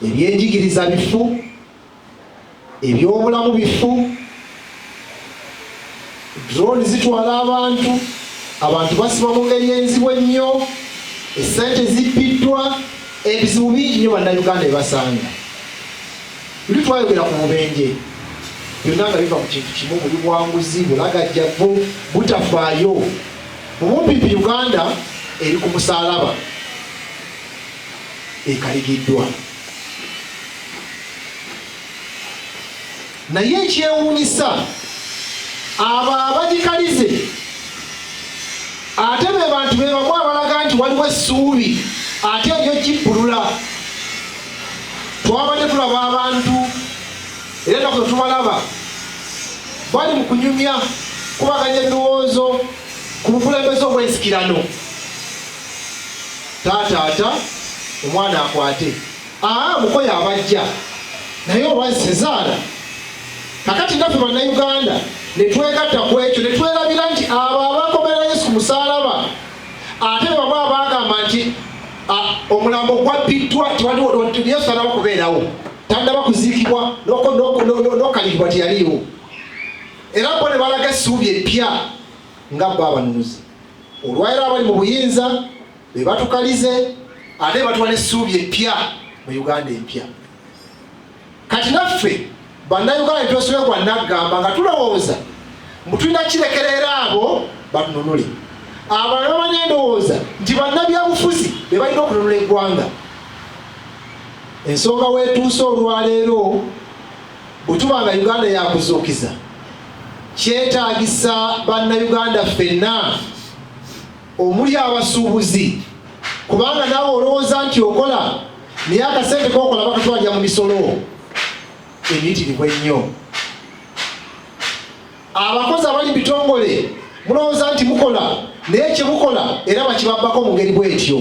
Ebyenjigiriza bifu, ebyobulamu bifu, drone zitwala abantu basiba mu ngeri enzibu ennyo, essente zippiddwa, ebizibu bingi nnyo bannayuganda ebasanga. Tuli twayogera ku bubenje, byonna nga biva mu kintu kimu, buli bwanguzi, bulagajjavu, butafaayo. Mu bumpipi Uganda eri ku musaalaba, ekaligiddwa. Naye ekyewuunyisa, abo abagikalize ate be bantu be bamu abalaga nti waliwo essuubi ate eryo kibbulula. Twabadde tulaba abantu era ennaku tubalaba bali mu kunyumya kubaganya ebirowoozo ku bukulembeze obwensikirano. Taataata omwana akwate mukoya abajja naye olwazisezaala. Kakati naffe bannayuganda ne twegatta ku ekyo ne twerabira nti abo abakomera Yesu ku musaalaba ate bamu abagamba nti omulambo gwabbiddwa Yesu tanaba kubeerawo, tannaba kuziikibwa n'okalikibwa teyaliiwo. Era bo ne balaga essuubi eppya nga bo abanunuzi. Olwaliro abali mu buyinza be batukalize ate batuwa n'essuubi eppya mu Uganda empya. Kati naffe bannayuganda netwesobye gwa naggamba nga tulowooza mbu tulina kirekerera abo batununule. Abalala bamanyi endowooza nti bannabyabufuzi be balina okununula eggwanga. Ensonga weetuuse olwaleero bwe tuba nga Uganda yakuzuukiza, kyetaagisa bannayuganda ffenna omuli abasuubuzi, kubanga naawe olowooza nti okola naye akasente kookola bakatwalira mu misolo emiyitirivu ennyo. Abakozi abali bitongole mulowooza nti mukola naye kye mukola era bakibabbako mu ngeri bw'etyo.